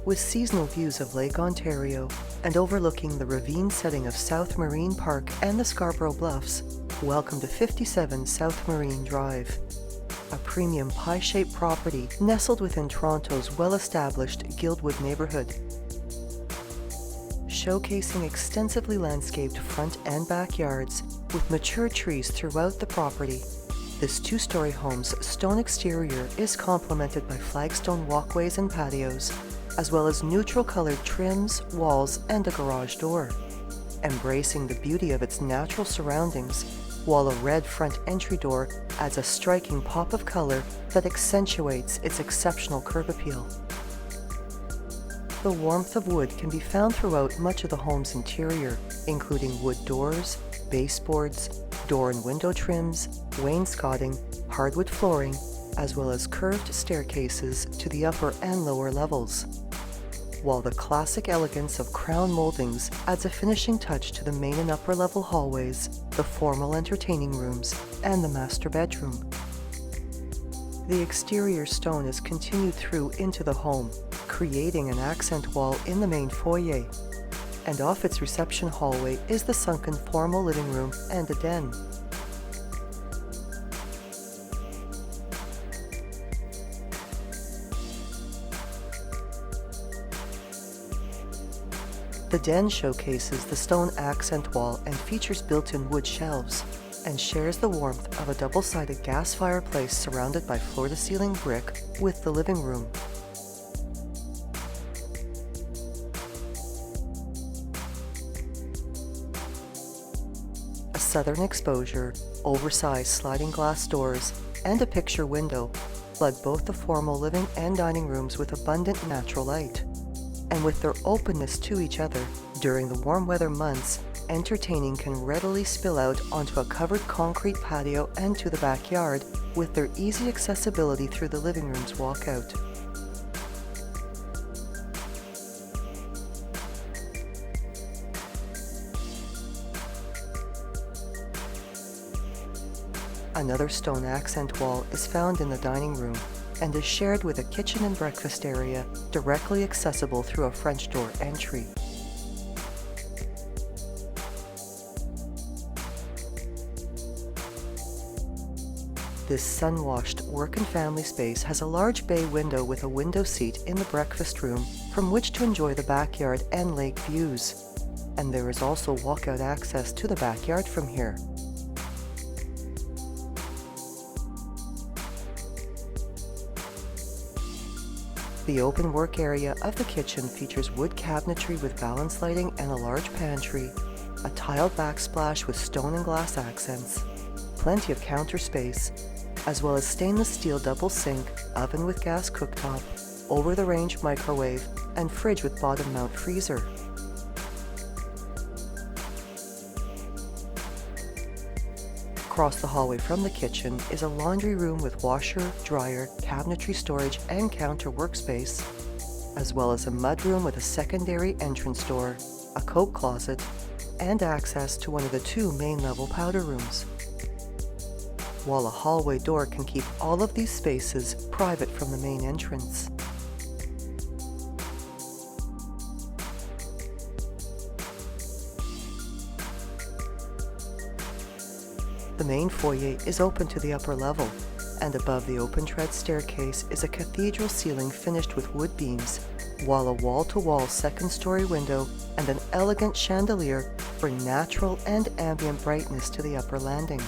with seasonal views of Lake Ontario and overlooking the ravine setting of South Marine Park and the Scarborough Bluffs. Welcome to 57 South Marine Drive, a premium pie-shaped property nestled within Toronto's well-established Guildwood neighbourhood. Showcasing extensively landscaped front and backyards with mature trees throughout the property. This two-story home's stone exterior is complemented by flagstone walkways and patios, as well as neutral-colored trims, walls, and a garage door, embracing the beauty of its natural surroundings, while a red front entry door adds a striking pop of color that accentuates its exceptional curb appeal. The warmth of wood can be found throughout much of the home's interior, including wood doors, baseboards, door and window trims, wainscoting, hardwood flooring, as well as curved staircases to the upper and lower levels. While the classic elegance of crown moldings adds a finishing touch to the main and upper level hallways, the formal entertaining rooms, and the master bedroom. The exterior stone is continued through into the home, creating an accent wall in the main foyer. And off its reception hallway is the sunken formal living room and a den. The den showcases the stone accent wall and features built-in wood shelves, and shares the warmth of a double-sided gas fireplace surrounded by floor-to-ceiling brick with the living room. A southern exposure, oversized sliding glass doors, and a picture window flood both the formal living and dining rooms with abundant natural light. And with their openness to each other, during the warm weather months, entertaining can readily spill out onto a covered concrete patio and to the backyard with their easy accessibility through the living room's walkout. Another stone accent wall is found in the dining room and is shared with a kitchen and breakfast area directly accessible through a French door entry. This sun-washed work and family space has a large bay window with a window seat in the breakfast room from which to enjoy the backyard and lake views. And there is also walkout access to the backyard from here. The open work area of the kitchen features wood cabinetry with valance lighting and a large pantry, a tiled backsplash with stone and glass accents, plenty of counter space, as well as stainless steel double sink, oven with gas cooktop, over-the-range microwave, and fridge with bottom mount freezer. Across the hallway from the kitchen is a laundry room with washer, dryer, cabinetry storage, and counter workspace, as well as a mudroom with a secondary entrance door, a coat closet, and access to one of the two main level powder rooms. While a hallway door can keep all of these spaces private from the main entrance. The main foyer is open to the upper level, and above the open tread staircase is a cathedral ceiling finished with wood beams, while a wall-to-wall second-story window and an elegant chandelier bring natural and ambient brightness to the upper landing.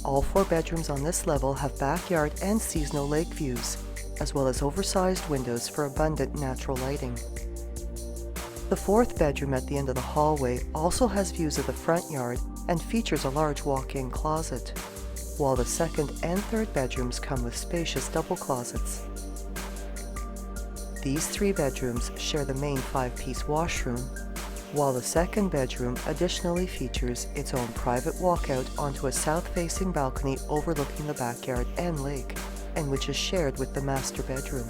All 4 bedrooms on this level have backyard and seasonal lake views, as well as oversized windows for abundant natural lighting. The 4th bedroom at the end of the hallway also has views of the front yard and features a large walk-in closet, while the 2nd and 3rd bedrooms come with spacious double closets. These 3 bedrooms share the main 5-piece washroom, while the 2nd bedroom additionally features its own private walkout onto a south-facing balcony overlooking the backyard and lake, and which is shared with the master bedroom.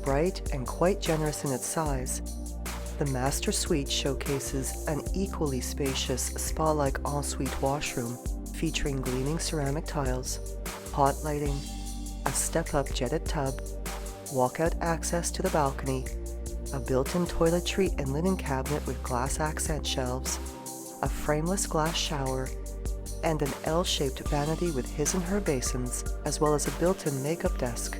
bright and quite generous in its size. The master suite showcases an equally spacious spa-like ensuite washroom featuring gleaming ceramic tiles, hot lighting, a step-up jetted tub, walkout access to the balcony, a built-in toiletry and linen cabinet with glass accent shelves, a frameless glass shower, and an L-shaped vanity with his and her basins, as well as a built-in makeup desk.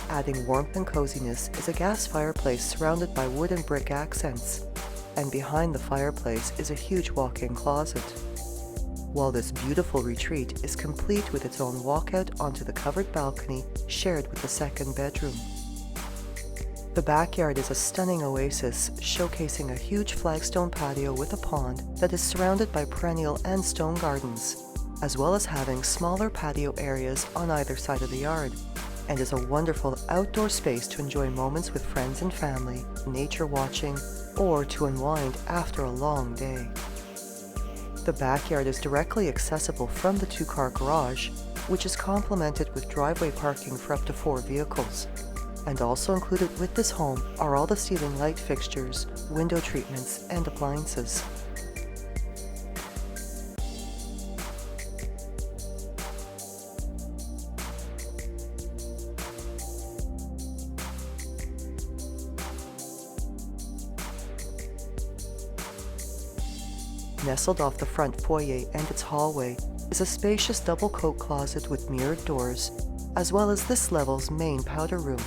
Adding warmth and coziness is a gas fireplace surrounded by wood and brick accents, and behind the fireplace is a huge walk-in closet. While this beautiful retreat is complete with its own walkout onto the covered balcony shared with the second bedroom. The backyard is a stunning oasis showcasing a huge flagstone patio with a pond that is surrounded by perennial and stone gardens, as well as having smaller patio areas on either side of the yard, and is a wonderful outdoor space to enjoy moments with friends and family, nature watching, or to unwind after a long day. The backyard is directly accessible from the two-car garage, which is complemented with driveway parking for up to 4 vehicles. And also included with this home are all the ceiling light fixtures, window treatments, and appliances. Nestled off the front foyer and its hallway is a spacious double coat closet with mirrored doors, as well as this level's main powder room.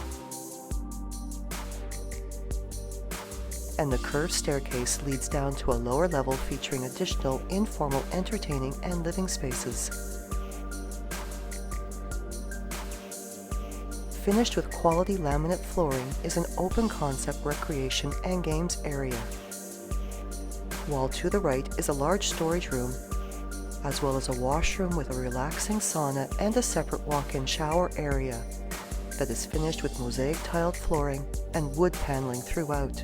And the curved staircase leads down to a lower level featuring additional informal entertaining and living spaces. Finished with quality laminate flooring is an open concept recreation and games area, while to the right is a large storage room, as well as a washroom with a relaxing sauna and a separate walk-in shower area that is finished with mosaic tiled flooring and wood paneling throughout.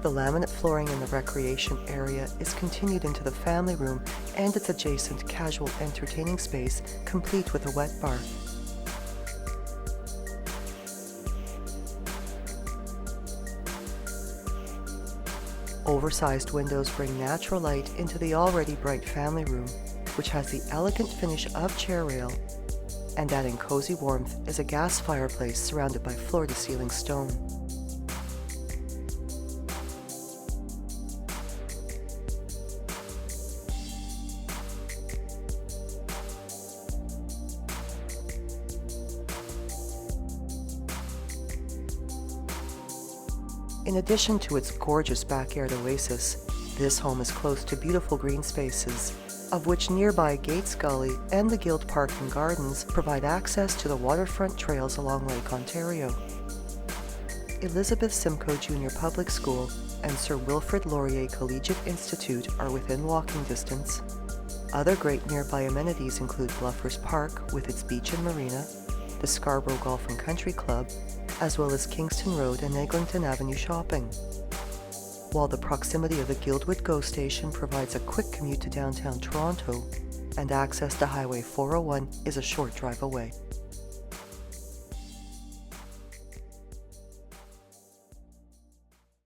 The laminate flooring in the recreation area is continued into the family room and its adjacent casual entertaining space, complete with a wet bar. Oversized windows bring natural light into the already bright family room, which has the elegant finish of chair rail, and adding cozy warmth is a gas fireplace surrounded by floor-to-ceiling stone. In addition to its gorgeous backyard oasis, this home is close to beautiful green spaces, of which nearby Gates Gully and the Guild Park and Gardens provide access to the waterfront trails along Lake Ontario. Elizabeth Simcoe Junior Public School and Sir Wilfrid Laurier Collegiate Institute are within walking distance. Other great nearby amenities include Bluffers Park with its beach and marina, the Scarborough Golf and Country Club, as well as Kingston Road and Eglinton Avenue shopping. While the proximity of the Guildwood GO station provides a quick commute to downtown Toronto, and access to Highway 401 is a short drive away.